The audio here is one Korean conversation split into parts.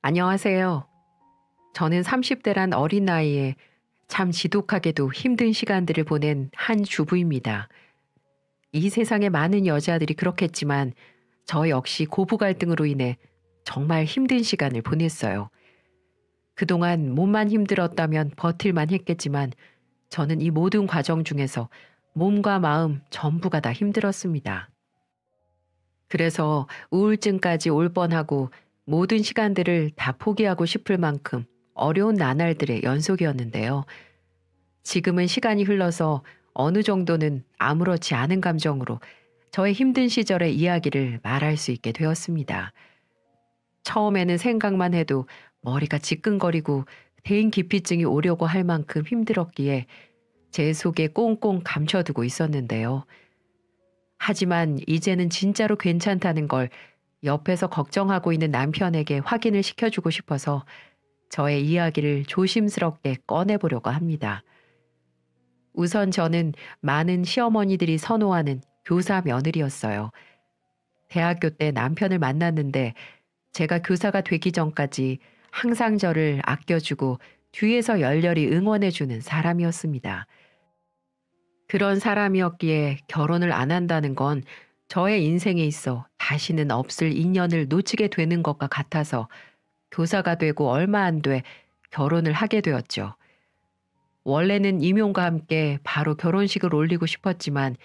안녕하세요. 저는 30대란 어린 나이에 참 지독하게도 힘든 시간들을 보낸 한 주부입니다. 이 세상에 많은 여자들이 그렇겠지만 저 역시 고부 갈등으로 인해 정말 힘든 시간을 보냈어요. 그동안 몸만 힘들었다면 버틸만 했겠지만 저는 이 모든 과정 중에서 몸과 마음 전부가 다 힘들었습니다. 그래서 우울증까지 올 뻔하고 모든 시간들을 다 포기하고 싶을 만큼 어려운 나날들의 연속이었는데요. 지금은 시간이 흘러서 어느 정도는 아무렇지 않은 감정으로 저의 힘든 시절의 이야기를 말할 수 있게 되었습니다. 처음에는 생각만 해도 머리가 지끈거리고 대인기피증이 오려고 할 만큼 힘들었기에 제 속에 꽁꽁 감춰두고 있었는데요. 하지만 이제는 진짜로 괜찮다는 걸 옆에서 걱정하고 있는 남편에게 확인을 시켜주고 싶어서 저의 이야기를 조심스럽게 꺼내보려고 합니다. 우선 저는 많은 시어머니들이 선호하는 교사 며느리였어요. 대학교 때 남편을 만났는데 제가 교사가 되기 전까지 항상 저를 아껴주고 뒤에서 열렬히 응원해주는 사람이었습니다. 그런 사람이었기에 결혼을 안 한다는 건 저의 인생에 있어 다시는 없을 인연을 놓치게 되는 것과 같아서 교사가 되고 얼마 안 돼 결혼을 하게 되었죠. 원래는 임용과 함께 바로 결혼식을 올리고 싶었지만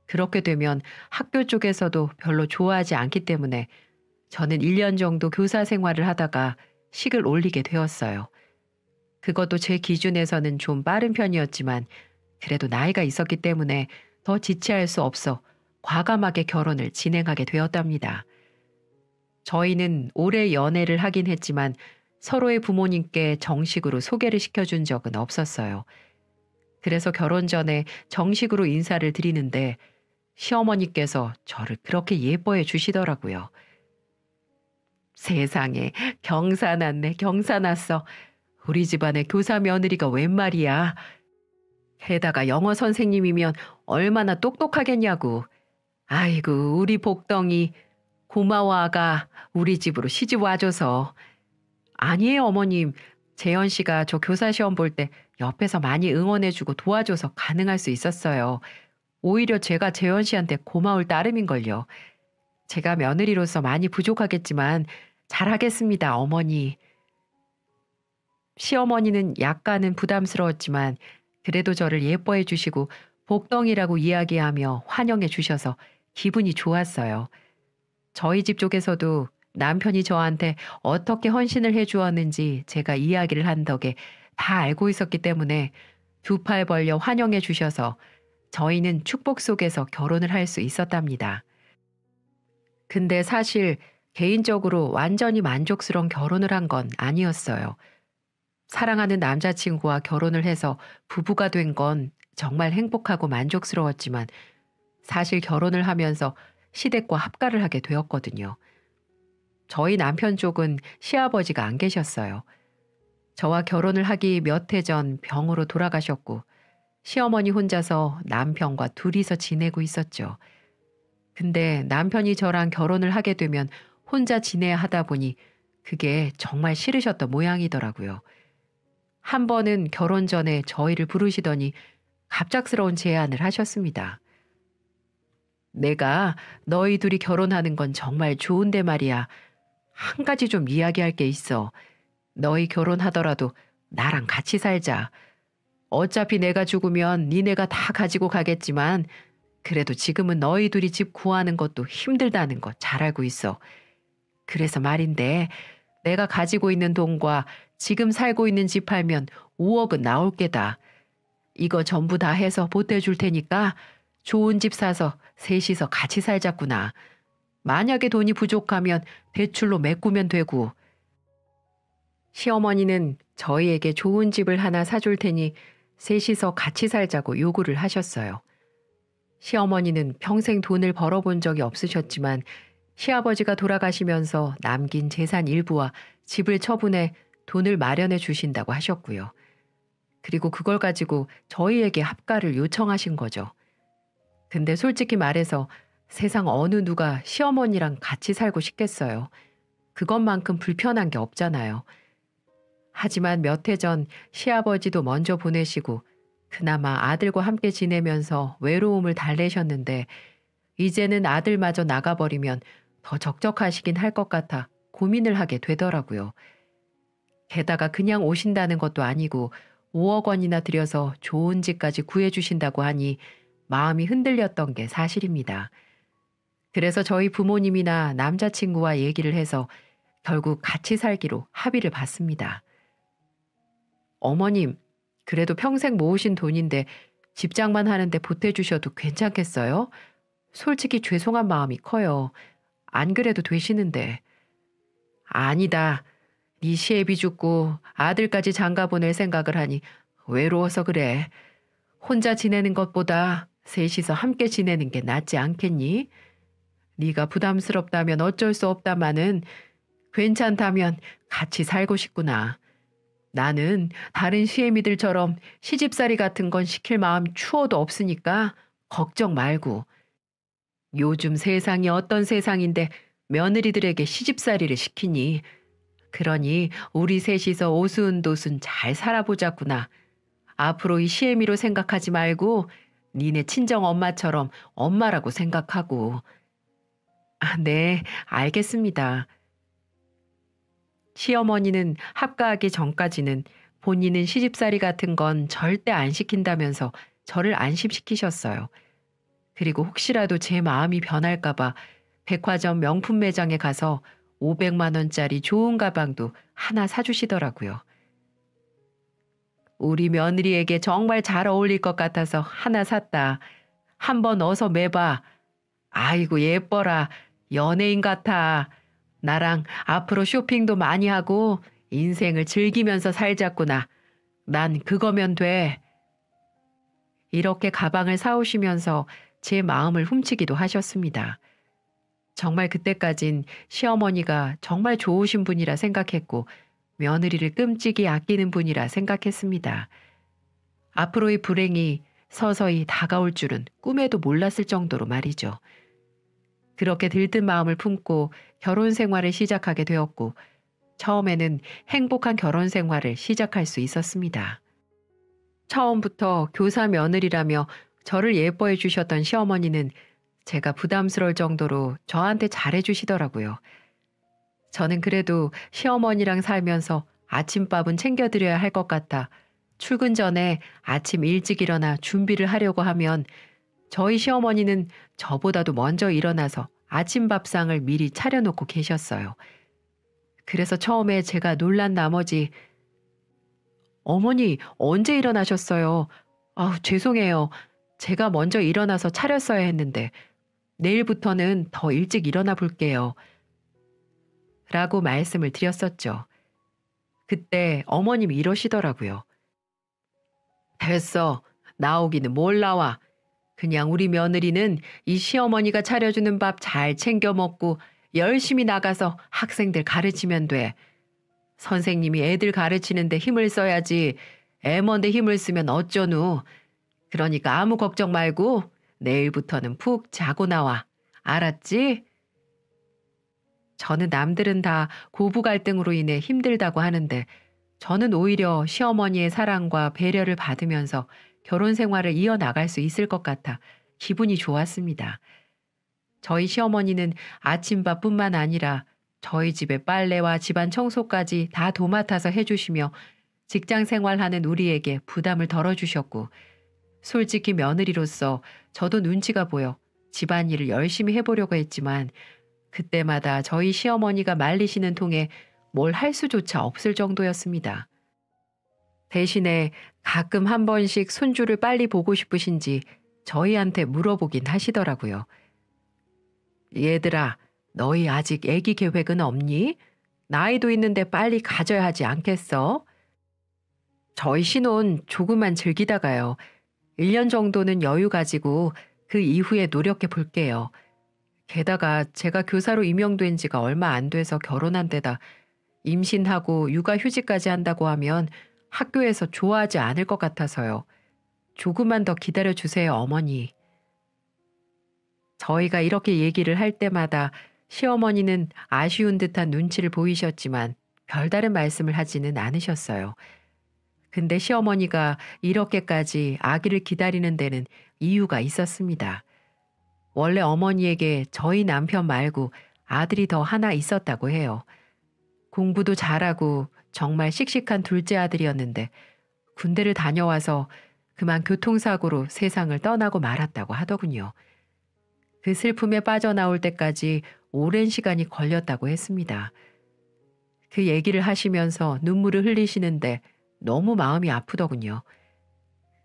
그렇게 되면 학교 쪽에서도 별로 좋아하지 않기 때문에 저는 1년 정도 교사 생활을 하다가 식을 올리게 되었어요. 그것도 제 기준에서는 좀 빠른 편이었지만 그래도 나이가 있었기 때문에 더 지체할 수 없어 과감하게 결혼을 진행하게 되었답니다. 저희는 오래 연애를 하긴 했지만 서로의 부모님께 정식으로 소개를 시켜준 적은 없었어요. 그래서 결혼 전에 정식으로 인사를 드리는데 시어머니께서 저를 그렇게 예뻐해 주시더라고요. 세상에 경사났네 경사났어. 우리 집안에 교사 며느리가 웬 말이야. 게다가 영어 선생님이면 얼마나 똑똑하겠냐고. 아이고 우리 복덩이 고마워 아가 우리 집으로 시집 와줘서. 아니에요 어머님. 재현 씨가 저 교사 시험 볼 때 옆에서 많이 응원해주고 도와줘서 가능할 수 있었어요. 오히려 제가 재현 씨한테 고마울 따름인걸요. 제가 며느리로서 많이 부족하겠지만 잘하겠습니다 어머니. 시어머니는 약간은 부담스러웠지만 그래도 저를 예뻐해 주시고 복덩이라고 이야기하며 환영해 주셔서 기분이 좋았어요. 저희 집 쪽에서도 남편이 저한테 어떻게 헌신을 해 주었는지 제가 이야기를 한 덕에 다 알고 있었기 때문에 두 팔 벌려 환영해 주셔서 저희는 축복 속에서 결혼을 할 수 있었답니다. 근데 사실 개인적으로 완전히 만족스러운 결혼을 한 건 아니었어요. 사랑하는 남자친구와 결혼을 해서 부부가 된 건 정말 행복하고 만족스러웠지만 사실 결혼을 하면서 시댁과 합가를 하게 되었거든요. 저희 남편 쪽은 시아버지가 안 계셨어요. 저와 결혼을 하기 몇 해 전 병으로 돌아가셨고 시어머니 혼자서 남편과 둘이서 지내고 있었죠. 근데 남편이 저랑 결혼을 하게 되면 혼자 지내야 하다 보니 그게 정말 싫으셨던 모양이더라고요. 한 번은 결혼 전에 저희를 부르시더니 갑작스러운 제안을 하셨습니다. 내가 너희 둘이 결혼하는 건 정말 좋은데 말이야. 한 가지 좀 이야기할 게 있어. 너희 결혼하더라도 나랑 같이 살자. 어차피 내가 죽으면 니네가 다 가지고 가겠지만 그래도 지금은 너희 둘이 집 구하는 것도 힘들다는 거 잘 알고 있어. 그래서 말인데 내가 가지고 있는 돈과 지금 살고 있는 집 팔면 5억은 나올 게다. 이거 전부 다 해서 보태줄 테니까 좋은 집 사서 셋이서 같이 살자꾸나. 만약에 돈이 부족하면 대출로 메꾸면 되고. 시어머니는 저희에게 좋은 집을 하나 사줄 테니 셋이서 같이 살자고 요구를 하셨어요. 시어머니는 평생 돈을 벌어본 적이 없으셨지만 시아버지가 돌아가시면서 남긴 재산 일부와 집을 처분해 돈을 마련해 주신다고 하셨고요. 그리고 그걸 가지고 저희에게 합가를 요청하신 거죠. 근데 솔직히 말해서 세상 어느 누가 시어머니랑 같이 살고 싶겠어요. 그것만큼 불편한 게 없잖아요. 하지만 몇 해 전 시아버지도 먼저 보내시고 그나마 아들과 함께 지내면서 외로움을 달래셨는데 이제는 아들마저 나가버리면 더 적적하시긴 할 것 같아 고민을 하게 되더라고요. 게다가 그냥 오신다는 것도 아니고 5억 원이나 들여서 좋은 집까지 구해주신다고 하니 마음이 흔들렸던 게 사실입니다. 그래서 저희 부모님이나 남자친구와 얘기를 해서 결국 같이 살기로 합의를 봤습니다. 어머님, 그래도 평생 모으신 돈인데 집장만 하는데 보태주셔도 괜찮겠어요? 솔직히 죄송한 마음이 커요. 안 그래도 되시는데. 아니다. 네 시애비 죽고 아들까지 장가 보낼 생각을 하니 외로워서 그래. 혼자 지내는 것보다 셋이서 함께 지내는 게 낫지 않겠니? 네가 부담스럽다면 어쩔 수 없다마는 괜찮다면 같이 살고 싶구나. 나는 다른 시애미들처럼 시집살이 같은 건 시킬 마음 추워도 없으니까 걱정 말고. 요즘 세상이 어떤 세상인데 며느리들에게 시집살이를 시키니. 그러니 우리 셋이서 오순도순 잘 살아보자꾸나. 앞으로 이 시애미로 생각하지 말고 니네 친정 엄마처럼 엄마라고 생각하고. 아, 네, 알겠습니다. 시어머니는 합가하기 전까지는 본인은 시집살이 같은 건 절대 안 시킨다면서 저를 안심시키셨어요. 그리고 혹시라도 제 마음이 변할까봐 백화점 명품 매장에 가서 500만 원짜리 좋은 가방도 하나 사주시더라고요. 우리 며느리에게 정말 잘 어울릴 것 같아서 하나 샀다. 한번 어서 매봐. 아이고 예뻐라. 연예인 같아. 나랑 앞으로 쇼핑도 많이 하고 인생을 즐기면서 살자꾸나. 난 그거면 돼. 이렇게 가방을 사오시면서 제 마음을 훔치기도 하셨습니다. 정말 그때까진 시어머니가 정말 좋으신 분이라 생각했고 며느리를 끔찍이 아끼는 분이라 생각했습니다. 앞으로의 불행이 서서히 다가올 줄은 꿈에도 몰랐을 정도로 말이죠. 그렇게 들뜬 마음을 품고 결혼 생활을 시작하게 되었고 처음에는 행복한 결혼 생활을 시작할 수 있었습니다. 처음부터 교사 며느리라며 저를 예뻐해 주셨던 시어머니는 제가 부담스러울 정도로 저한테 잘해 주시더라고요. 저는 그래도 시어머니랑 살면서 아침밥은 챙겨드려야 할 것 같아 출근 전에 아침 일찍 일어나 준비를 하려고 하면 저희 시어머니는 저보다도 먼저 일어나서 아침 밥상을 미리 차려놓고 계셨어요. 그래서 처음에 제가 놀란 나머지 어머니 언제 일어나셨어요? 아우 죄송해요. 제가 먼저 일어나서 차렸어야 했는데 내일부터는 더 일찍 일어나 볼게요. 라고 말씀을 드렸었죠. 그때 어머님이 이러시더라고요. 됐어. 나오기는 뭘 나와. 그냥 우리 며느리는 이 시어머니가 차려주는 밥 잘 챙겨 먹고 열심히 나가서 학생들 가르치면 돼. 선생님이 애들 가르치는데 힘을 써야지. 애먼데 힘을 쓰면 어쩌누. 그러니까 아무 걱정 말고 내일부터는 푹 자고 나와. 알았지? 저는 남들은 다 고부 갈등으로 인해 힘들다고 하는데 저는 오히려 시어머니의 사랑과 배려를 받으면서 결혼 생활을 이어나갈 수 있을 것 같아 기분이 좋았습니다. 저희 시어머니는 아침밥뿐만 아니라 저희 집의 빨래와 집안 청소까지 다 도맡아서 해주시며 직장 생활하는 우리에게 부담을 덜어주셨고 솔직히 며느리로서 저도 눈치가 보여 집안일을 열심히 해보려고 했지만 그때마다 저희 시어머니가 말리시는 통에 뭘 할 수조차 없을 정도였습니다. 대신에 가끔 한 번씩 손주를 빨리 보고 싶으신지 저희한테 물어보긴 하시더라고요. 얘들아, 너희 아직 애기 계획은 없니? 나이도 있는데 빨리 가져야 하지 않겠어? 저희 신혼 조금만 즐기다가요. 1년 정도는 여유 가지고 그 이후에 노력해 볼게요. 게다가 제가 교사로 임용된 지가 얼마 안 돼서 결혼한 데다 임신하고 육아휴직까지 한다고 하면 학교에서 좋아하지 않을 것 같아서요. 조금만 더 기다려 주세요, 어머니. 저희가 이렇게 얘기를 할 때마다 시어머니는 아쉬운 듯한 눈치를 보이셨지만 별다른 말씀을 하지는 않으셨어요. 근데 시어머니가 이렇게까지 아기를 기다리는 데는 이유가 있었습니다. 원래 어머니에게 저희 남편 말고 아들이 더 하나 있었다고 해요. 공부도 잘하고 정말 씩씩한 둘째 아들이었는데 군대를 다녀와서 그만 교통사고로 세상을 떠나고 말았다고 하더군요. 그 슬픔에 빠져나올 때까지 오랜 시간이 걸렸다고 했습니다. 그 얘기를 하시면서 눈물을 흘리시는데 너무 마음이 아프더군요.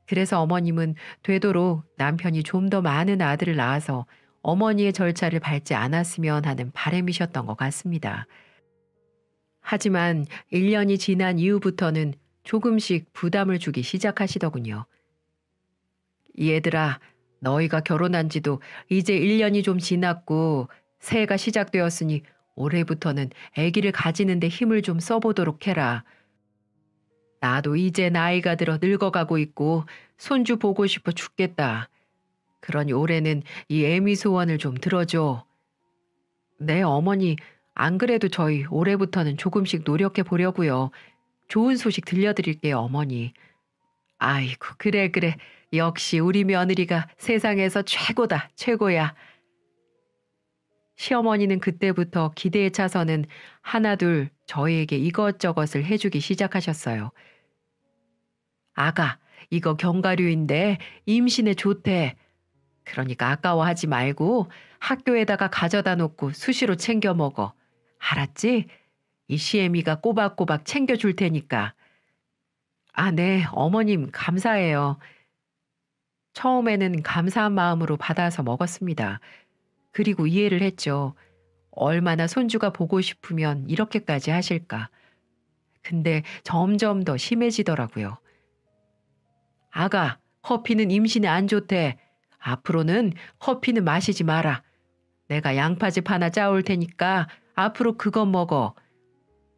그래서 어머님은 되도록 남편이 좀 더 많은 아들을 낳아서 어머니의 절차를 밟지 않았으면 하는 바람이셨던 것 같습니다. 하지만 1년이 지난 이후부터는 조금씩 부담을 주기 시작하시더군요. 얘들아, 너희가 결혼한 지도 이제 1년이 좀 지났고 새해가 시작되었으니 올해부터는 아기를 가지는데 힘을 좀 써보도록 해라. 나도 이제 나이가 들어 늙어가고 있고 손주 보고 싶어 죽겠다. 그러니 올해는 이 애미 소원을 좀 들어줘. 네, 어머니. 안 그래도 저희 올해부터는 조금씩 노력해 보려고요. 좋은 소식 들려드릴게요, 어머니. 아이고, 그래, 그래. 역시 우리 며느리가 세상에서 최고다, 최고야. 시어머니는 그때부터 기대에 차서는 하나둘 저희에게 이것저것을 해주기 시작하셨어요. 아가, 이거 견과류인데 임신에 좋대. 그러니까 아까워하지 말고 학교에다가 가져다 놓고 수시로 챙겨 먹어. 알았지? 이 시애미가 꼬박꼬박 챙겨줄 테니까. 아, 네, 어머님 감사해요. 처음에는 감사한 마음으로 받아서 먹었습니다. 그리고 이해를 했죠. 얼마나 손주가 보고 싶으면 이렇게까지 하실까. 근데 점점 더 심해지더라고요. 아가, 커피는 임신에 안 좋대. 앞으로는 커피는 마시지 마라. 내가 양파즙 하나 짜올 테니까 앞으로 그거 먹어.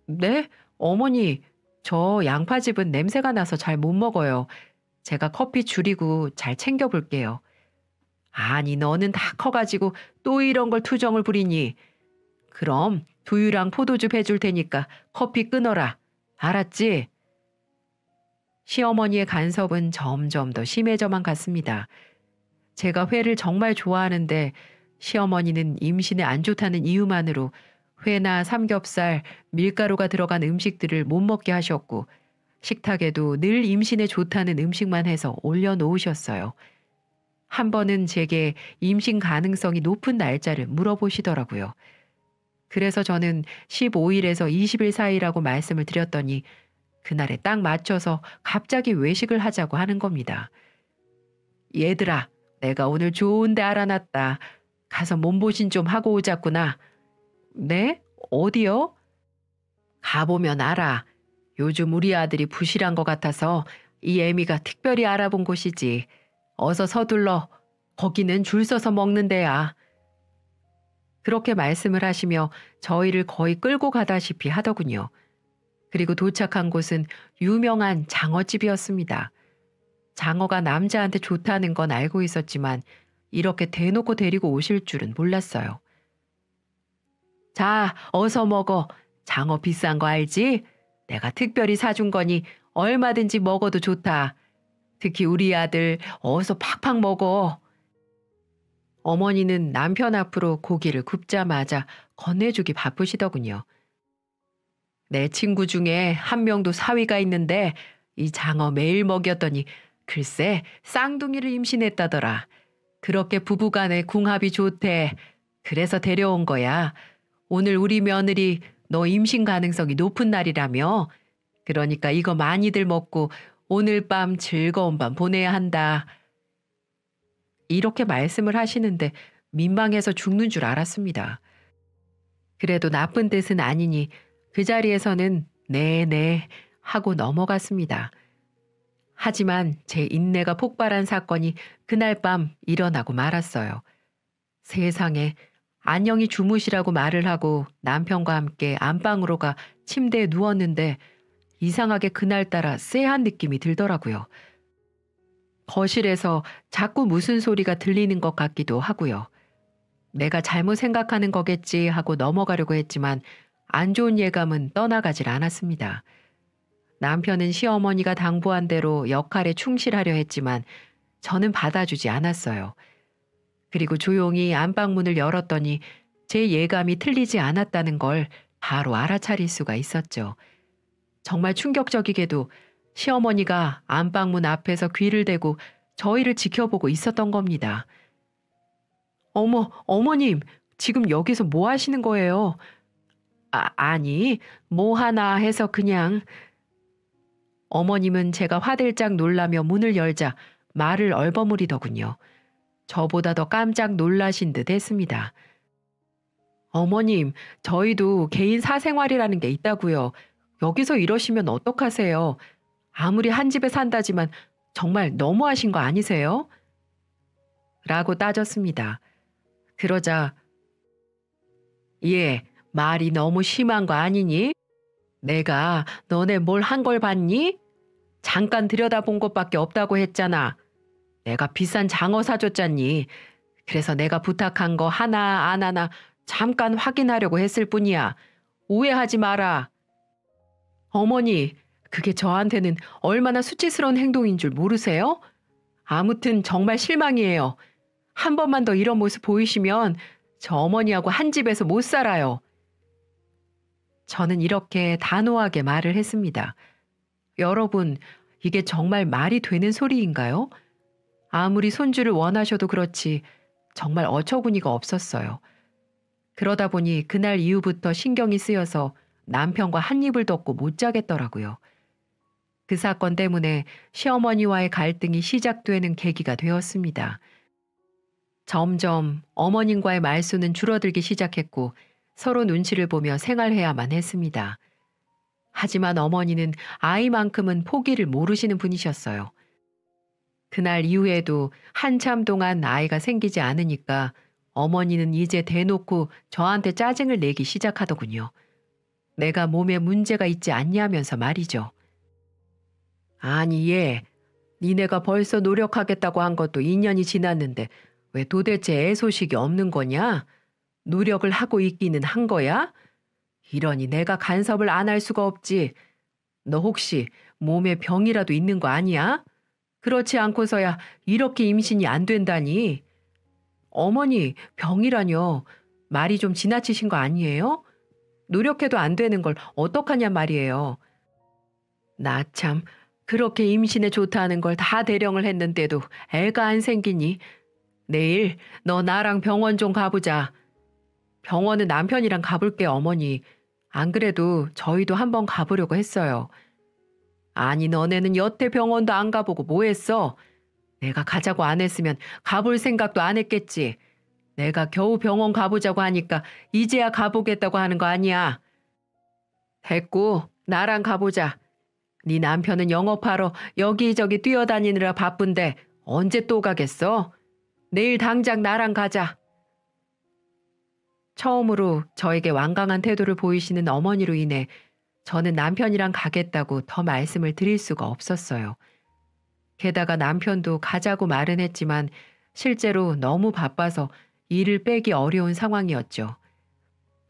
네? 어머니, 저 양파즙은 냄새가 나서 잘 못 먹어요. 제가 커피 줄이고 잘 챙겨볼게요. 아니, 너는 다 커가지고 또 이런 걸 투정을 부리니. 그럼 두유랑 포도즙 해줄 테니까 커피 끊어라. 알았지? 시어머니의 간섭은 점점 더 심해져만 갔습니다. 제가 회를 정말 좋아하는데 시어머니는 임신에 안 좋다는 이유만으로 회나 삼겹살, 밀가루가 들어간 음식들을 못 먹게 하셨고 식탁에도 늘 임신에 좋다는 음식만 해서 올려놓으셨어요. 한 번은 제게 임신 가능성이 높은 날짜를 물어보시더라고요. 그래서 저는 15일에서 20일 사이라고 말씀을 드렸더니 그날에 딱 맞춰서 갑자기 외식을 하자고 하는 겁니다. 얘들아, 내가 오늘 좋은 데 알아놨다. 가서 몸보신 좀 하고 오자꾸나. 네? 어디요? 가보면 알아. 요즘 우리 아들이 부실한 것 같아서 이 애미가 특별히 알아본 곳이지. 어서 서둘러. 거기는 줄 서서 먹는 데야. 그렇게 말씀을 하시며 저희를 거의 끌고 가다시피 하더군요. 그리고 도착한 곳은 유명한 장어집이었습니다. 장어가 남자한테 좋다는 건 알고 있었지만 이렇게 대놓고 데리고 오실 줄은 몰랐어요. 자, 어서 먹어. 장어 비싼 거 알지? 내가 특별히 사준 거니 얼마든지 먹어도 좋다. 특히 우리 아들 어서 팍팍 먹어. 어머니는 남편 앞으로 고기를 굽자마자 건네주기 바쁘시더군요. 내 친구 중에 한 명도 사위가 있는데 이 장어 매일 먹였더니 글쎄 쌍둥이를 임신했다더라. 그렇게 부부간에 궁합이 좋대. 그래서 데려온 거야. 오늘 우리 며느리 너 임신 가능성이 높은 날이라며. 그러니까 이거 많이들 먹고 오늘 밤 즐거운 밤 보내야 한다. 이렇게 말씀을 하시는데 민망해서 죽는 줄 알았습니다. 그래도 나쁜 뜻은 아니니 그 자리에서는 네네 하고 넘어갔습니다. 하지만 제 인내가 폭발한 사건이 그날 밤 일어나고 말았어요. 세상에, 안녕히 주무시라고 말을 하고 남편과 함께 안방으로 가 침대에 누웠는데 이상하게 그날따라 쎄한 느낌이 들더라고요. 거실에서 자꾸 무슨 소리가 들리는 것 같기도 하고요. 내가 잘못 생각하는 거겠지 하고 넘어가려고 했지만 안 좋은 예감은 떠나가질 않았습니다. 남편은 시어머니가 당부한 대로 역할에 충실하려 했지만 저는 받아주지 않았어요. 그리고 조용히 안방문을 열었더니 제 예감이 틀리지 않았다는 걸 바로 알아차릴 수가 있었죠. 정말 충격적이게도 시어머니가 안방문 앞에서 귀를 대고 저희를 지켜보고 있었던 겁니다. 어머, 어머님, 지금 여기서 뭐 하시는 거예요? 아니, 뭐 하나 해서 그냥. 어머님은 제가 화들짝 놀라며 문을 열자 말을 얼버무리더군요. 저보다 더 깜짝 놀라신 듯 했습니다. 어머님, 저희도 개인 사생활이라는 게 있다고요. 여기서 이러시면 어떡하세요? 아무리 한 집에 산다지만 정말 너무하신 거 아니세요? 라고 따졌습니다. 그러자 예, 말이 너무 심한 거 아니니? 내가 너네 뭘 한 걸 봤니? 잠깐 들여다본 것밖에 없다고 했잖아. 내가 비싼 장어 사줬잖니. 그래서 내가 부탁한 거 하나 안 하나 잠깐 확인하려고 했을 뿐이야. 오해하지 마라. 어머니, 그게 저한테는 얼마나 수치스러운 행동인 줄 모르세요? 아무튼 정말 실망이에요. 한 번만 더 이런 모습 보이시면 저 어머니하고 한 집에서 못 살아요. 저는 이렇게 단호하게 말을 했습니다. 여러분, 이게 정말 말이 되는 소리인가요? 아무리 손주를 원하셔도 그렇지 정말 어처구니가 없었어요. 그러다 보니 그날 이후부터 신경이 쓰여서 남편과 한 입을 덮고 못 자겠더라고요. 그 사건 때문에 시어머니와의 갈등이 시작되는 계기가 되었습니다. 점점 어머님과의 말수는 줄어들기 시작했고 서로 눈치를 보며 생활해야만 했습니다. 하지만 어머니는 아이만큼은 포기를 모르시는 분이셨어요. 그날 이후에도 한참 동안 아이가 생기지 않으니까 어머니는 이제 대놓고 저한테 짜증을 내기 시작하더군요. 내가 몸에 문제가 있지 않냐면서 말이죠. 아니 얘, 니네가 벌써 노력하겠다고 한 것도 2년이 지났는데 왜 도대체 애 소식이 없는 거냐? 노력을 하고 있기는 한 거야? 이러니 내가 간섭을 안 할 수가 없지. 너 혹시 몸에 병이라도 있는 거 아니야? 그렇지 않고서야 이렇게 임신이 안 된다니. 어머니, 병이라뇨. 말이 좀 지나치신 거 아니에요? 노력해도 안 되는 걸 어떡하냔 말이에요. 나 참, 그렇게 임신에 좋다는 걸 다 대령을 했는데도 애가 안 생기니. 내일 너 나랑 병원 좀 가보자. 병원은 남편이랑 가볼게, 어머니. 안 그래도 저희도 한번 가보려고 했어요. 아니, 너네는 여태 병원도 안 가보고 뭐 했어? 내가 가자고 안 했으면 가볼 생각도 안 했겠지. 내가 겨우 병원 가보자고 하니까 이제야 가보겠다고 하는 거 아니야. 됐고, 나랑 가보자. 네 남편은 영업하러 여기저기 뛰어다니느라 바쁜데 언제 또 가겠어? 내일 당장 나랑 가자. 처음으로 저에게 완강한 태도를 보이시는 어머니로 인해 저는 남편이랑 가겠다고 더 말씀을 드릴 수가 없었어요. 게다가 남편도 가자고 말은 했지만 실제로 너무 바빠서 일을 빼기 어려운 상황이었죠.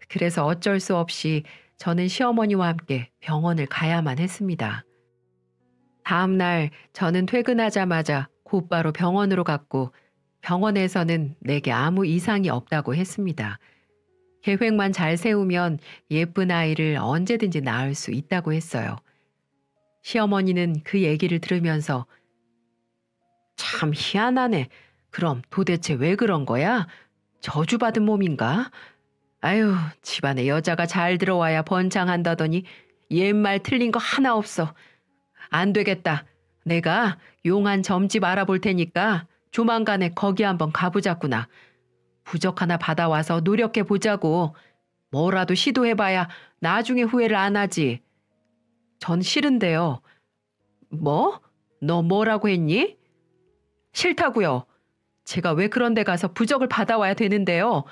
그래서 어쩔 수 없이 저는 시어머니와 함께 병원을 가야만 했습니다. 다음 날 저는 퇴근하자마자 곧바로 병원으로 갔고 병원에서는 내게 아무 이상이 없다고 했습니다. 계획만 잘 세우면 예쁜 아이를 언제든지 낳을 수 있다고 했어요. 시어머니는 그 얘기를 들으면서 참 희한하네. 그럼 도대체 왜 그런 거야? 저주받은 몸인가? 아유, 집안에 여자가 잘 들어와야 번창한다더니 옛말 틀린 거 하나 없어. 안 되겠다. 내가 용한 점집 알아볼 테니까 조만간에 거기 한번 가보자꾸나. 부적 하나 받아와서 노력해 보자고. 뭐라도 시도해봐야 나중에 후회를 안 하지. 전 싫은데요. 뭐? 너 뭐라고 했니? 싫다고요. 제가 왜 그런 데 가서 부적을 받아와야 되는데요.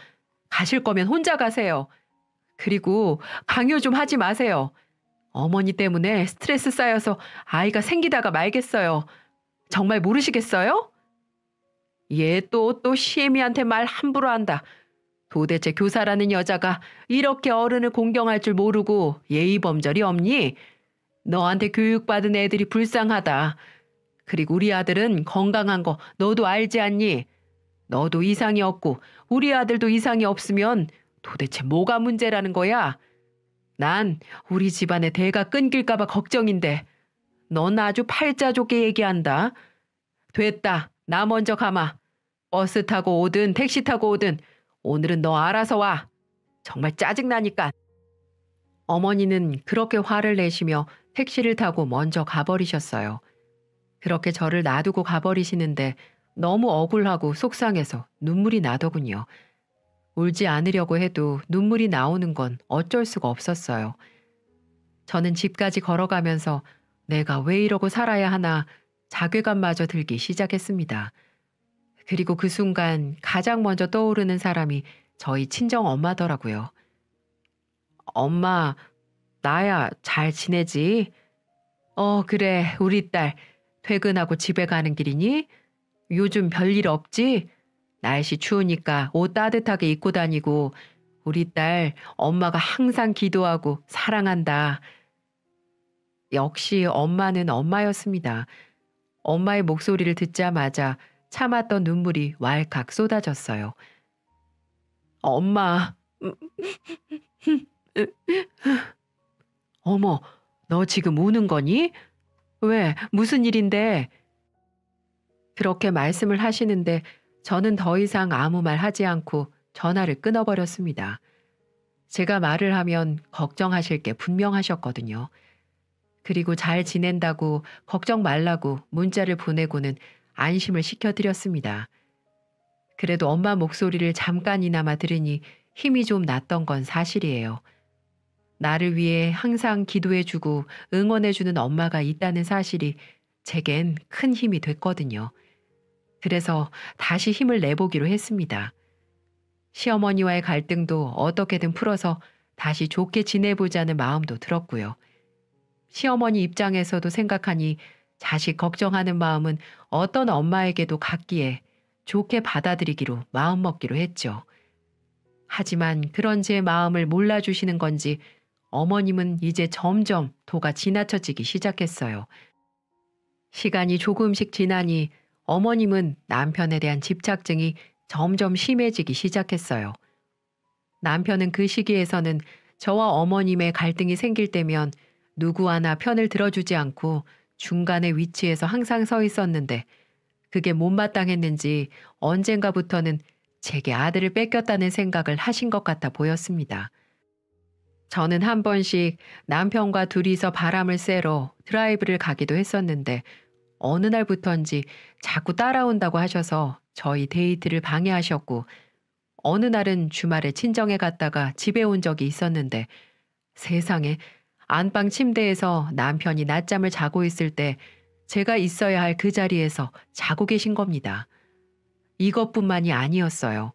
가실 거면 혼자 가세요. 그리고 강요 좀 하지 마세요. 어머니 때문에 스트레스 쌓여서 아이가 생기다가 말겠어요. 정말 모르시겠어요? 얘 또 시애미한테 말 함부로 한다. 도대체 교사라는 여자가 이렇게 어른을 공경할 줄 모르고 예의범절이 없니? 너한테 교육받은 애들이 불쌍하다. 그리고 우리 아들은 건강한 거 너도 알지 않니? 너도 이상이 없고 우리 아들도 이상이 없으면 도대체 뭐가 문제라는 거야? 난 우리 집안의 대가 끊길까 봐 걱정인데 넌 아주 팔자 좋게 얘기한다. 됐다. 나 먼저 가마. 버스 타고 오든 택시 타고 오든 오늘은 너 알아서 와. 정말 짜증나니까. 어머니는 그렇게 화를 내시며 택시를 타고 먼저 가버리셨어요. 그렇게 저를 놔두고 가버리시는데 너무 억울하고 속상해서 눈물이 나더군요. 울지 않으려고 해도 눈물이 나오는 건 어쩔 수가 없었어요. 저는 집까지 걸어가면서 내가 왜 이러고 살아야 하나 자괴감마저 들기 시작했습니다. 그리고 그 순간 가장 먼저 떠오르는 사람이 저희 친정 엄마더라고요. 엄마, 나야 잘 지내지? 그래, 우리 딸 퇴근하고 집에 가는 길이니? 요즘 별일 없지? 날씨 추우니까 옷 따뜻하게 입고 다니고 우리 딸 엄마가 항상 기도하고 사랑한다. 역시 엄마는 엄마였습니다. 엄마의 목소리를 듣자마자 참았던 눈물이 왈칵 쏟아졌어요. 엄마. 어머, 너 지금 우는 거니? 왜? 무슨 일인데? 그렇게 말씀을 하시는데 저는 더 이상 아무 말 하지 않고 전화를 끊어버렸습니다. 제가 말을 하면 걱정하실 게 분명하셨거든요. 그리고 잘 지낸다고 걱정 말라고 문자를 보내고는 안심을 시켜드렸습니다. 그래도 엄마 목소리를 잠깐이나마 들으니 힘이 좀 났던 건 사실이에요. 나를 위해 항상 기도해주고 응원해주는 엄마가 있다는 사실이 제겐 큰 힘이 됐거든요. 그래서 다시 힘을 내보기로 했습니다. 시어머니와의 갈등도 어떻게든 풀어서 다시 좋게 지내보자는 마음도 들었고요. 시어머니 입장에서도 생각하니 자식 걱정하는 마음은 어떤 엄마에게도 같기에 좋게 받아들이기로 마음먹기로 했죠. 하지만 그런 제 마음을 몰라주시는 건지 어머님은 이제 점점 도가 지나쳐지기 시작했어요. 시간이 조금씩 지나니 어머님은 남편에 대한 집착증이 점점 심해지기 시작했어요. 남편은 그 시기에서는 저와 어머님의 갈등이 생길 때면 누구 하나 편을 들어주지 않고 중간의 위치에서 항상 서 있었는데 그게 못마땅했는지 언젠가부터는 제게 아들을 뺏겼다는 생각을 하신 것 같아 보였습니다. 저는 한 번씩 남편과 둘이서 바람을 쐬러 드라이브를 가기도 했었는데 어느 날부터인지 자꾸 따라온다고 하셔서 저희 데이트를 방해하셨고 어느 날은 주말에 친정에 갔다가 집에 온 적이 있었는데 세상에 안방 침대에서 남편이 낮잠을 자고 있을 때 제가 있어야 할 그 자리에서 자고 계신 겁니다. 이것뿐만이 아니었어요.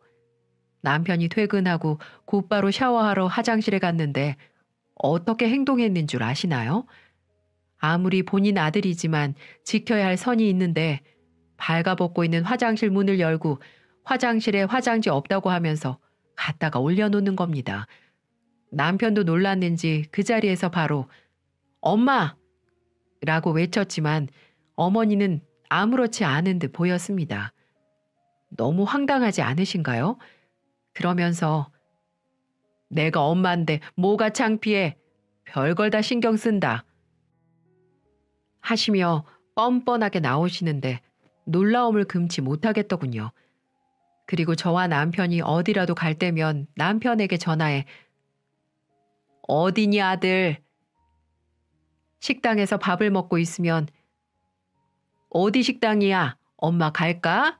남편이 퇴근하고 곧바로 샤워하러 화장실에 갔는데 어떻게 행동했는 줄 아시나요? 아무리 본인 아들이지만 지켜야 할 선이 있는데 발가벗고 있는 화장실 문을 열고 화장실에 화장지 없다고 하면서 갖다가 올려놓는 겁니다. 남편도 놀랐는지 그 자리에서 바로 엄마! 라고 외쳤지만 어머니는 아무렇지 않은 듯 보였습니다. 너무 황당하지 않으신가요? 그러면서 내가 엄마인데 뭐가 창피해. 별걸 다 신경 쓴다. 하시며 뻔뻔하게 나오시는데 놀라움을 금치 못하겠더군요. 그리고 저와 남편이 어디라도 갈 때면 남편에게 전화해 어디니 아들. 식당에서 밥을 먹고 있으면 어디 식당이야? 엄마 갈까?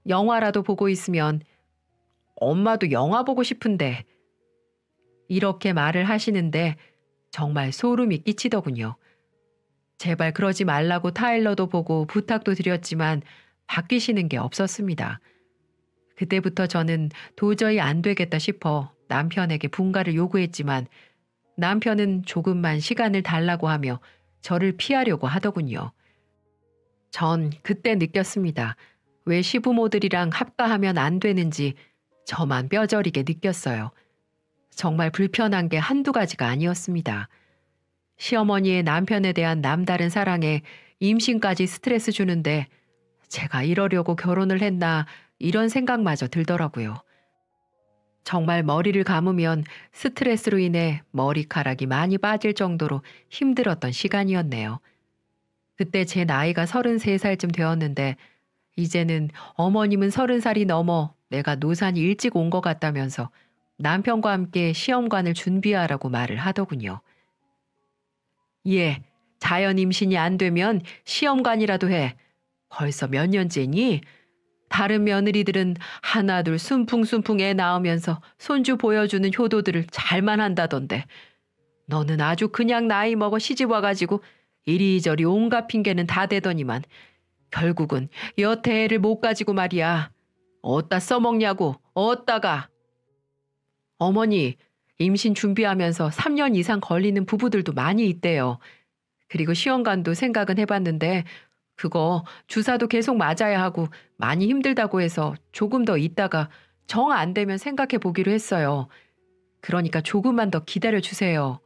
영화라도 보고 있으면 엄마도 영화 보고 싶은데. 이렇게 말을 하시는데 정말 소름이 끼치더군요. 제발 그러지 말라고 타일러도 보고 부탁도 드렸지만 바뀌시는 게 없었습니다. 그때부터 저는 도저히 안 되겠다 싶어 남편에게 분가를 요구했지만 남편은 조금만 시간을 달라고 하며 저를 피하려고 하더군요. 전 그때 느꼈습니다. 왜 시부모들이랑 합가하면 안 되는지, 저만 뼈저리게 느꼈어요. 정말 불편한 게 한두 가지가 아니었습니다. 시어머니의 남편에 대한 남다른 사랑에 임신까지 스트레스 주는데 제가 이러려고 결혼을 했나 이런 생각마저 들더라고요. 정말 머리를 감으면 스트레스로 인해 머리카락이 많이 빠질 정도로 힘들었던 시간이었네요. 그때 제 나이가 33살쯤 되었는데 이제는 어머님은 30살이 넘어 내가 노산이 일찍 온 것 같다면서 남편과 함께 시험관을 준비하라고 말을 하더군요. 예, 자연 임신이 안 되면 시험관이라도 해. 벌써 몇 년째니? 다른 며느리들은 하나둘 순풍순풍 애 낳으면서 손주 보여주는 효도들을 잘만 한다던데. 너는 아주 그냥 나이 먹어 시집 와가지고 이리저리 온갖 핑계는 다 대더니만 결국은 여태 애를 못 가지고 말이야. 어디다 써먹냐고, 어디다가. 어머니, 임신 준비하면서 3년 이상 걸리는 부부들도 많이 있대요. 그리고 시험관도 생각은 해봤는데 그거 주사도 계속 맞아야 하고 많이 힘들다고 해서 조금 더 있다가 정 안 되면 생각해 보기로 했어요. 그러니까 조금만 더 기다려 주세요.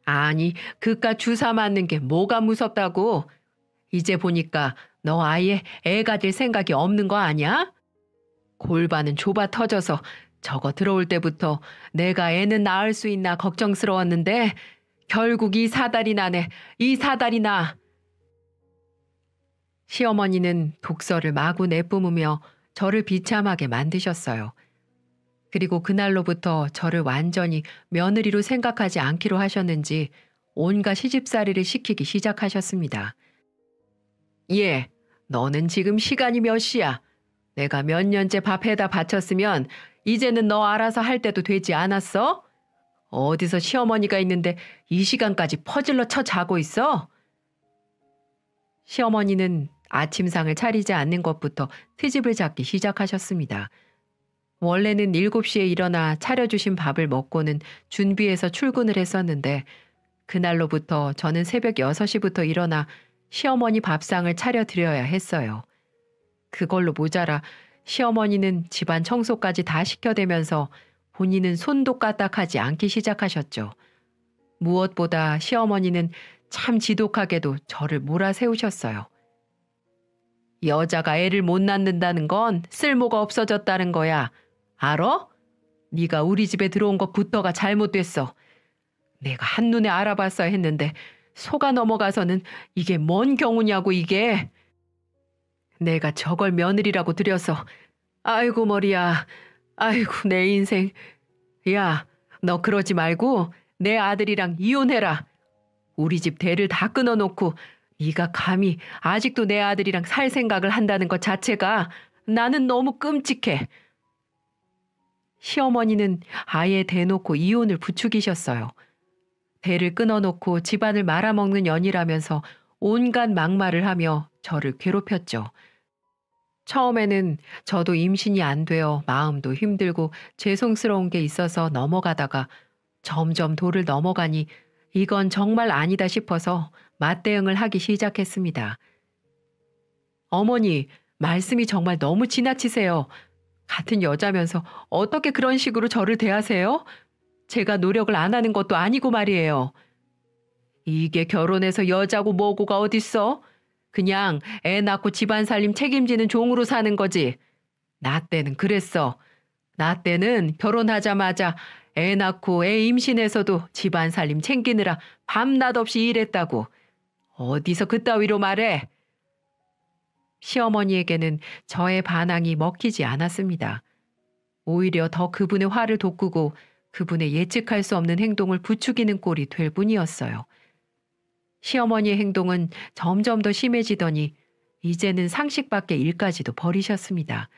아니, 그깟 주사 맞는 게 뭐가 무섭다고? 이제 보니까 너 아예 애 가질 생각이 없는 거 아니야? 골반은 좁아 터져서 저거 들어올 때부터 내가 애는 낳을 수 있나 걱정스러웠는데 결국 이 사달이 나네. 이 사달이 나. 시어머니는 독서를 마구 내뿜으며 저를 비참하게 만드셨어요. 그리고 그날로부터 저를 완전히 며느리로 생각하지 않기로 하셨는지 온갖 시집살이를 시키기 시작하셨습니다. 예, 너는 지금 시간이 몇 시야? 내가 몇 년째 밥 해다 바쳤으면 이제는 너 알아서 할 때도 되지 않았어? 어디서 시어머니가 있는데 이 시간까지 퍼질러 쳐 자고 있어? 시어머니는 아침상을 차리지 않는 것부터 트집을 잡기 시작하셨습니다. 원래는 7시에 일어나 차려주신 밥을 먹고는 준비해서 출근을 했었는데 그날로부터 저는 새벽 6시부터 일어나 시어머니 밥상을 차려드려야 했어요. 그걸로 모자라 시어머니는 집안 청소까지 다 시켜대면서 본인은 손도 까딱하지 않기 시작하셨죠. 무엇보다 시어머니는 참 지독하게도 저를 몰아세우셨어요. 여자가 애를 못 낳는다는 건 쓸모가 없어졌다는 거야. 알아? 네가 우리 집에 들어온 것부터가 잘못됐어. 내가 한눈에 알아봤어야 했는데 속아 넘어가서는 이게 뭔 경우냐고 이게. 내가 저걸 며느리라고 들여서 아이고 머리야. 아이고 내 인생. 야, 너 그러지 말고 내 아들이랑 이혼해라. 우리 집 대를 다 끊어놓고 네가 감히 아직도 내 아들이랑 살 생각을 한다는 것 자체가 나는 너무 끔찍해. 시어머니는 아예 대놓고 이혼을 부추기셨어요. 대를 끊어놓고 집안을 말아먹는 년이라면서 온갖 막말을 하며 저를 괴롭혔죠. 처음에는 저도 임신이 안 되어 마음도 힘들고 죄송스러운 게 있어서 넘어가다가 점점 도를 넘어가니 이건 정말 아니다 싶어서 맞대응을 하기 시작했습니다. 어머니, 말씀이 정말 너무 지나치세요. 같은 여자면서 어떻게 그런 식으로 저를 대하세요? 제가 노력을 안 하는 것도 아니고 말이에요. 이게 결혼해서 여자고 뭐고가 어딨어? 그냥 애 낳고 집안 살림 책임지는 종으로 사는 거지. 나 때는 그랬어. 나 때는 결혼하자마자 애 낳고 애 임신해서도 집안 살림 챙기느라 밤낮 없이 일했다고. 어디서 그따위로 말해? 시어머니에게는 저의 반항이 먹히지 않았습니다. 오히려 더 그분의 화를 돋구고 그분의 예측할 수 없는 행동을 부추기는 꼴이 될 뿐이었어요. 시어머니의 행동은 점점 더 심해지더니 이제는 상식 밖의 일까지도 벌이셨습니다.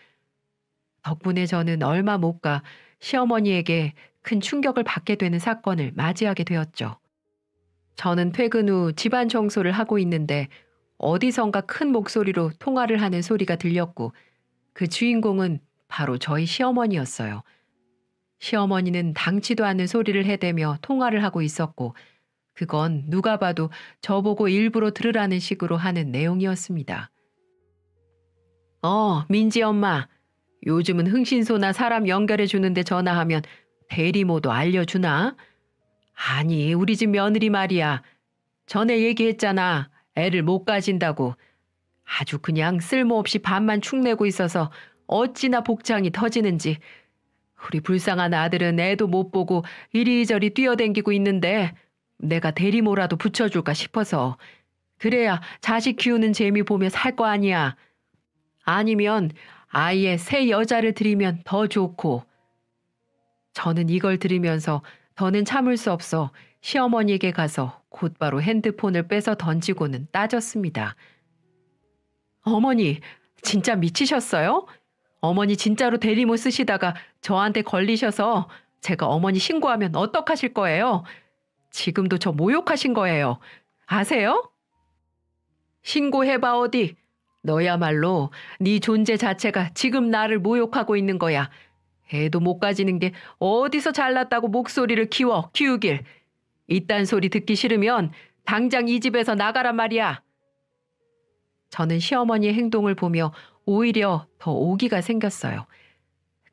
덕분에 저는 얼마 못 가 시어머니에게 큰 충격을 받게 되는 사건을 맞이하게 되었죠. 저는 퇴근 후 집안 청소를 하고 있는데 어디선가 큰 목소리로 통화를 하는 소리가 들렸고 그 주인공은 바로 저희 시어머니였어요. 시어머니는 당치도 않는 소리를 해대며 통화를 하고 있었고 그건 누가 봐도 저보고 일부러 들으라는 식으로 하는 내용이었습니다. 민지 엄마. 요즘은 흥신소나 사람 연결해 주는데 전화하면 대리모도 알려주나? 아니, 우리 집 며느리 말이야. 전에 얘기했잖아. 애를 못 가진다고. 아주 그냥 쓸모없이 밥만 축내고 있어서 어찌나 복장이 터지는지. 우리 불쌍한 아들은 애도 못 보고 이리저리 뛰어댕기고 있는데 내가 대리모라도 붙여줄까 싶어서. 그래야 자식 키우는 재미 보며 살 거 아니야. 아니면 아예 새 여자를 들이면 더 좋고. 저는 이걸 들으면서 더는 참을 수 없어 시어머니에게 가서 곧바로 핸드폰을 빼서 던지고는 따졌습니다. 어머니, 진짜 미치셨어요? 어머니 진짜로 대리모 쓰시다가 저한테 걸리셔서 제가 어머니 신고하면 어떡하실 거예요? 지금도 저 모욕하신 거예요. 아세요? 신고해봐 어디. 너야말로 네 존재 자체가 지금 나를 모욕하고 있는 거야. 애도 못 가지는 게 어디서 잘났다고 목소리를 키우길. 이딴 소리 듣기 싫으면 당장 이 집에서 나가란 말이야. 저는 시어머니의 행동을 보며 오히려 더 오기가 생겼어요.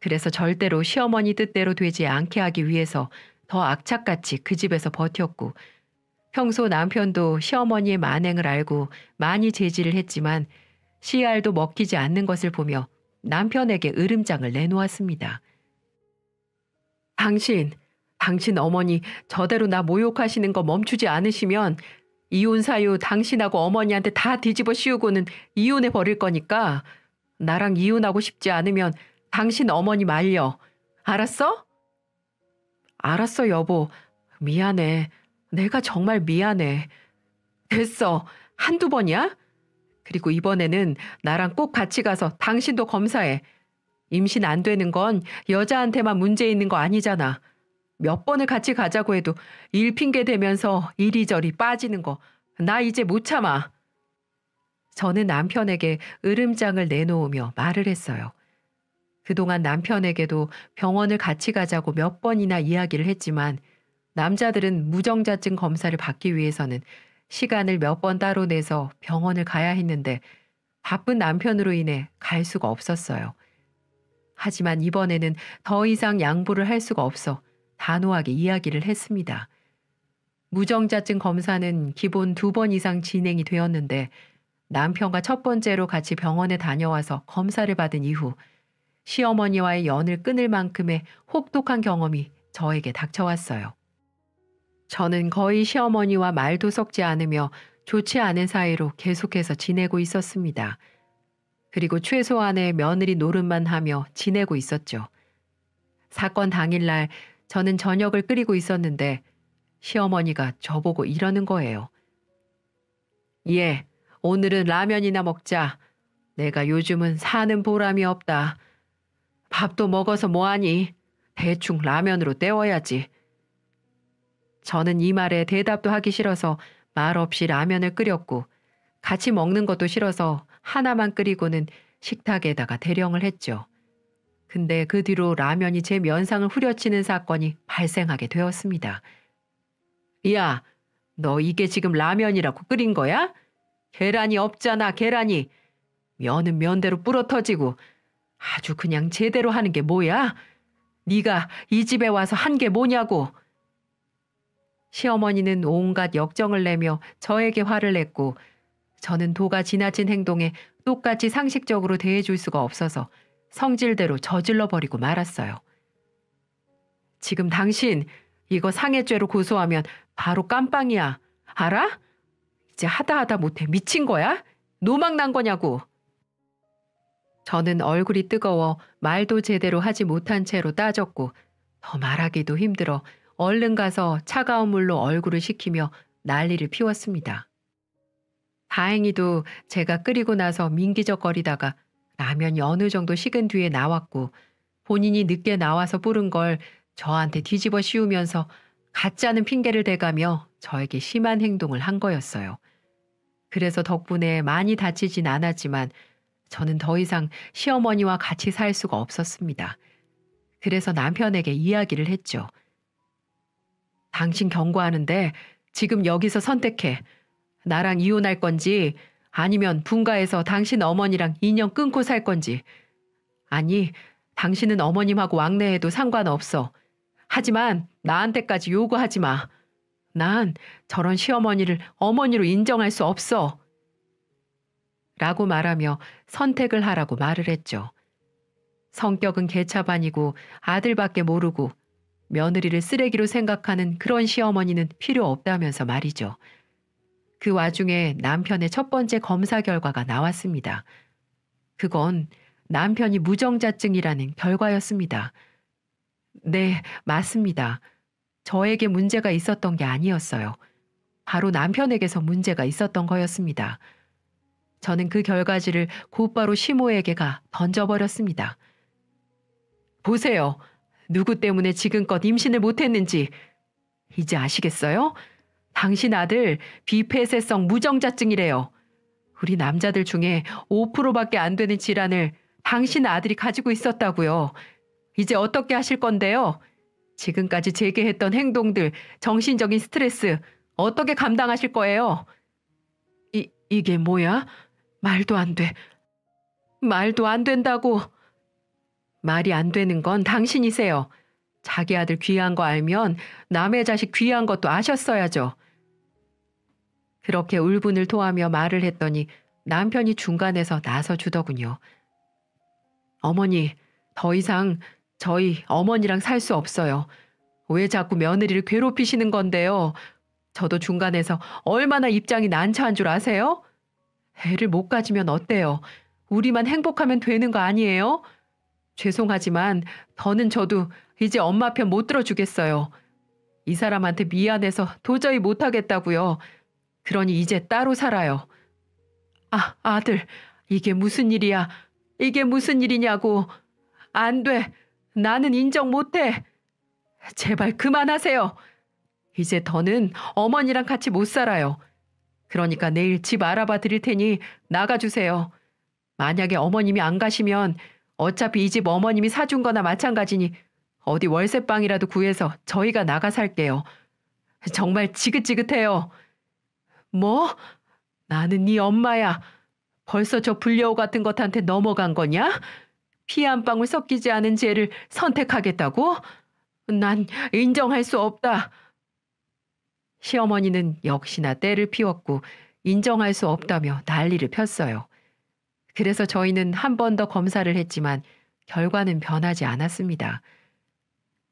그래서 절대로 시어머니 뜻대로 되지 않게 하기 위해서 더 악착같이 그 집에서 버텼고, 평소 남편도 시어머니의 만행을 알고 많이 제지를 했지만 씨알도 먹히지 않는 것을 보며 남편에게 으름장을 내놓았습니다. 당신 어머니 저대로 나 모욕하시는 거 멈추지 않으시면 이혼 사유 당신하고 어머니한테 다 뒤집어 씌우고는 이혼해 버릴 거니까 나랑 이혼하고 싶지 않으면 당신 어머니 말려. 알았어? 알았어, 여보. 미안해. 내가 정말 미안해. 됐어. 한두 번이야? 그리고 이번에는 나랑 꼭 같이 가서 당신도 검사해. 임신 안 되는 건 여자한테만 문제 있는 거 아니잖아. 몇 번을 같이 가자고 해도 일 핑계 대면서 이리저리 빠지는 거 나 이제 못 참아. 저는 남편에게 으름장을 내놓으며 말을 했어요. 그동안 남편에게도 병원을 같이 가자고 몇 번이나 이야기를 했지만 남자들은 무정자증 검사를 받기 위해서는 시간을 몇 번 따로 내서 병원을 가야 했는데 바쁜 남편으로 인해 갈 수가 없었어요. 하지만 이번에는 더 이상 양보를 할 수가 없어 단호하게 이야기를 했습니다. 무정자증 검사는 기본 2번 이상 진행이 되었는데 남편과 첫 번째로 같이 병원에 다녀와서 검사를 받은 이후 시어머니와의 연을 끊을 만큼의 혹독한 경험이 저에게 닥쳐왔어요. 저는 거의 시어머니와 말도 섞지 않으며 좋지 않은 사이로 계속해서 지내고 있었습니다. 그리고 최소한의 며느리 노릇만 하며 지내고 있었죠. 사건 당일날 저는 저녁을 끓이고 있었는데 시어머니가 저보고 이러는 거예요. 오늘은 라면이나 먹자. 내가 요즘은 사는 보람이 없다. 밥도 먹어서 뭐하니? 대충 라면으로 때워야지. 저는 이 말에 대답도 하기 싫어서 말없이 라면을 끓였고 같이 먹는 것도 싫어서 하나만 끓이고는 식탁에다가 대령을 했죠. 근데 그 뒤로 라면이 제 면상을 후려치는 사건이 발생하게 되었습니다. 야, 너 이게 지금 라면이라고 끓인 거야? 계란이 없잖아, 계란이. 면은 면대로 불어터지고 아주 그냥 제대로 하는 게 뭐야? 네가 이 집에 와서 한 게 뭐냐고. 시어머니는 온갖 역정을 내며 저에게 화를 냈고 저는 도가 지나친 행동에 똑같이 상식적으로 대해줄 수가 없어서 성질대로 저질러버리고 말았어요. 지금 당신 이거 상해죄로 고소하면 바로 깜빵이야. 알아? 이제 하다 못해 미친 거야? 노망 난 거냐고. 저는 얼굴이 뜨거워 말도 제대로 하지 못한 채로 따졌고 더 말하기도 힘들어 얼른 가서 차가운 물로 얼굴을 식히며 난리를 피웠습니다. 다행히도 제가 끓이고 나서 민기적거리다가 라면이 어느 정도 식은 뒤에 나왔고 본인이 늦게 나와서 부른 걸 저한테 뒤집어 씌우면서 가짜는 핑계를 대가며 저에게 심한 행동을 한 거였어요. 그래서 덕분에 많이 다치진 않았지만 저는 더 이상 시어머니와 같이 살 수가 없었습니다. 그래서 남편에게 이야기를 했죠. 당신 경고하는데 지금 여기서 선택해. 나랑 이혼할 건지 아니면 분가해서 당신 어머니랑 인연 끊고 살 건지. 아니, 당신은 어머님하고 왕래해도 상관없어. 하지만 나한테까지 요구하지 마. 난 저런 시어머니를 어머니로 인정할 수 없어. 라고 말하며 선택을 하라고 말을 했죠. 성격은 개차반이고 아들밖에 모르고 며느리를 쓰레기로 생각하는 그런 시어머니는 필요 없다면서 말이죠. 그 와중에 남편의 첫 번째 검사 결과가 나왔습니다. 그건 남편이 무정자증이라는 결과였습니다. 네, 맞습니다. 저에게 문제가 있었던 게 아니었어요. 바로 남편에게서 문제가 있었던 거였습니다. 저는 그 결과지를 곧바로 시모에게 가 던져버렸습니다. 보세요. 누구 때문에 지금껏 임신을 못했는지 이제 아시겠어요? 당신 아들 비폐쇄성 무정자증이래요. 우리 남자들 중에 5%밖에 안 되는 질환을 당신 아들이 가지고 있었다고요. 이제 어떻게 하실 건데요? 지금까지 제게 했던 행동들, 정신적인 스트레스 어떻게 감당하실 거예요? 이게 뭐야? 말도 안 돼. 말도 안 된다고. 말이 안 되는 건 당신이세요. 자기 아들 귀한 거 알면 남의 자식 귀한 것도 아셨어야죠. 그렇게 울분을 토하며 말을 했더니 남편이 중간에서 나서주더군요. 어머니, 더 이상 저희 어머니랑 살 수 없어요. 왜 자꾸 며느리를 괴롭히시는 건데요. 저도 중간에서 얼마나 입장이 난처한 줄 아세요? 애를 못 가지면 어때요? 우리만 행복하면 되는 거 아니에요? 죄송하지만 더는 저도 이제 엄마 편 못 들어주겠어요. 이 사람한테 미안해서 도저히 못하겠다고요. 그러니 이제 따로 살아요. 아, 아들, 이게 무슨 일이야? 이게 무슨 일이냐고. 안 돼. 나는 인정 못해. 제발 그만하세요. 이제 더는 어머니랑 같이 못 살아요. 그러니까 내일 집 알아봐 드릴 테니 나가주세요. 만약에 어머님이 안 가시면 어차피 이 집 어머님이 사준 거나 마찬가지니 어디 월세방이라도 구해서 저희가 나가 살게요. 정말 지긋지긋해요. 뭐? 나는 네 엄마야. 벌써 저 불려우 같은 것한테 넘어간 거냐? 피 한 방울 섞이지 않은 죄를 선택하겠다고? 난 인정할 수 없다. 시어머니는 역시나 때를 피웠고 인정할 수 없다며 난리를 폈어요. 그래서 저희는 한 번 더 검사를 했지만 결과는 변하지 않았습니다.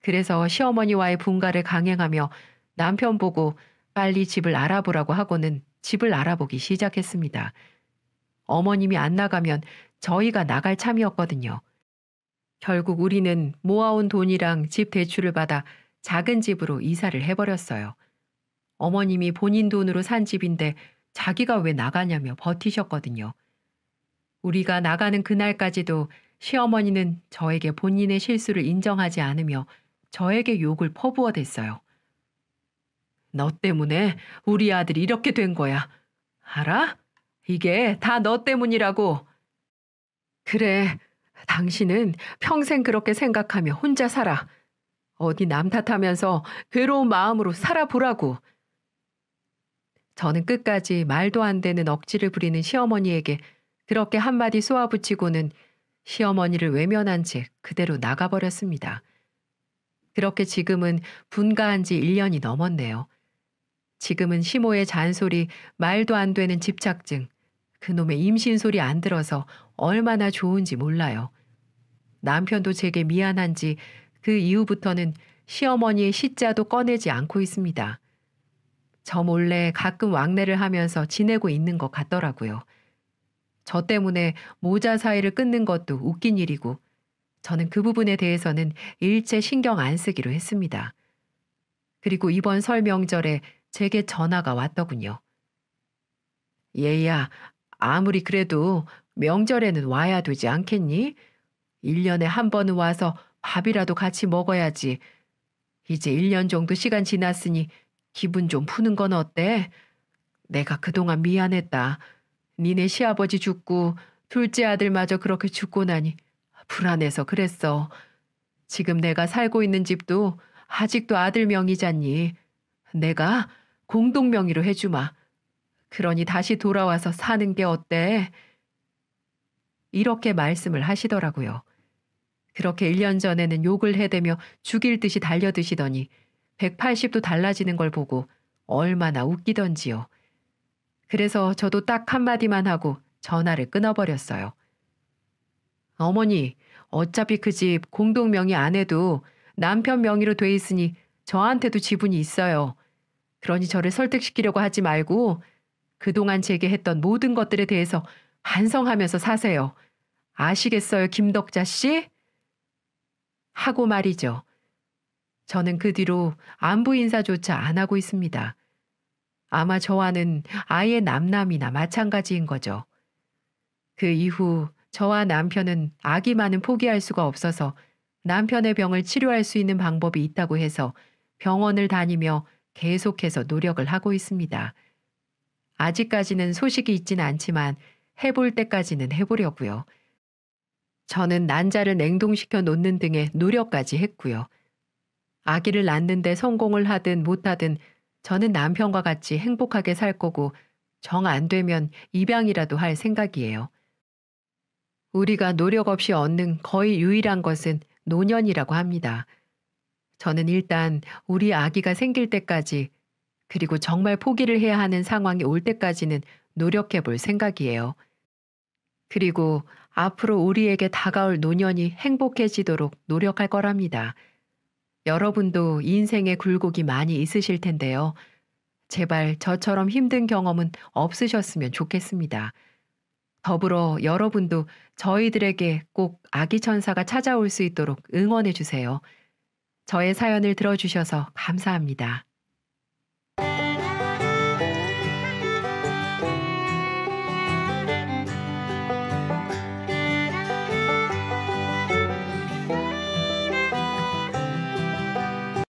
그래서 시어머니와의 분가를 강행하며 남편 보고 빨리 집을 알아보라고 하고는 집을 알아보기 시작했습니다. 어머님이 안 나가면 저희가 나갈 참이었거든요. 결국 우리는 모아온 돈이랑 집 대출을 받아 작은 집으로 이사를 해버렸어요. 어머님이 본인 돈으로 산 집인데 자기가 왜 나가냐며 버티셨거든요. 우리가 나가는 그날까지도 시어머니는 저에게 본인의 실수를 인정하지 않으며 저에게 욕을 퍼부어댔어요. 너 때문에 우리 아들이 이렇게 된 거야. 알아? 이게 다 너 때문이라고. 그래, 당신은 평생 그렇게 생각하며 혼자 살아. 어디 남 탓하면서 괴로운 마음으로 살아보라고. 저는 끝까지 말도 안 되는 억지를 부리는 시어머니에게 그렇게 한마디 쏘아붙이고는 시어머니를 외면한 채 그대로 나가버렸습니다. 그렇게 지금은 분가한 지 1년이 넘었네요. 지금은 시모의 잔소리, 말도 안 되는 집착증, 그놈의 임신 소리 안 들어서 얼마나 좋은지 몰라요. 남편도 제게 미안한지 그 이후부터는 시어머니의 시자도 꺼내지 않고 있습니다. 저 몰래 가끔 왕래를 하면서 지내고 있는 것 같더라고요. 저 때문에 모자 사이를 끊는 것도 웃긴 일이고 저는 그 부분에 대해서는 일체 신경 안 쓰기로 했습니다. 그리고 이번 설 명절에 제게 전화가 왔더군요. 얘야, 아무리 그래도 명절에는 와야 되지 않겠니? 1년에 한 번은 와서 밥이라도 같이 먹어야지. 이제 1년 정도 시간 지났으니 기분 좀 푸는 건 어때? 내가 그동안 미안했다. 니네 시아버지 죽고 둘째 아들마저 그렇게 죽고 나니 불안해서 그랬어. 지금 내가 살고 있는 집도 아직도 아들 명의잖니. 내가 공동 명의로 해주마. 그러니 다시 돌아와서 사는 게 어때? 이렇게 말씀을 하시더라고요. 그렇게 1년 전에는 욕을 해대며 죽일 듯이 달려드시더니 180도 달라지는 걸 보고 얼마나 웃기던지요. 그래서 저도 딱 한마디만 하고 전화를 끊어버렸어요. 어머니, 어차피 그 집 공동 명의 안 해도 남편 명의로 돼 있으니 저한테도 지분이 있어요. 그러니 저를 설득시키려고 하지 말고 그동안 제게 했던 모든 것들에 대해서 반성하면서 사세요. 아시겠어요, 김덕자 씨? 하고 말이죠. 저는 그 뒤로 안부 인사조차 안 하고 있습니다. 아마 저와는 아예 남남이나 마찬가지인 거죠. 그 이후 저와 남편은 아기만은 포기할 수가 없어서 남편의 병을 치료할 수 있는 방법이 있다고 해서 병원을 다니며 계속해서 노력을 하고 있습니다. 아직까지는 소식이 있진 않지만 해볼 때까지는 해보려고요. 저는 난자를 냉동시켜 놓는 등의 노력까지 했고요. 아기를 낳는데 성공을 하든 못하든 저는 남편과 같이 행복하게 살 거고 정 안 되면 입양이라도 할 생각이에요. 우리가 노력 없이 얻는 거의 유일한 것은 노년이라고 합니다. 저는 일단 우리 아기가 생길 때까지 그리고 정말 포기를 해야 하는 상황이 올 때까지는 노력해 볼 생각이에요. 그리고 앞으로 우리에게 다가올 노년이 행복해지도록 노력할 거랍니다. 여러분도 인생의 굴곡이 많이 있으실 텐데요. 제발 저처럼 힘든 경험은 없으셨으면 좋겠습니다. 더불어 여러분도 저희들에게 꼭 아기 천사가 찾아올 수 있도록 응원해 주세요. 저의 사연을 들어주셔서 감사합니다.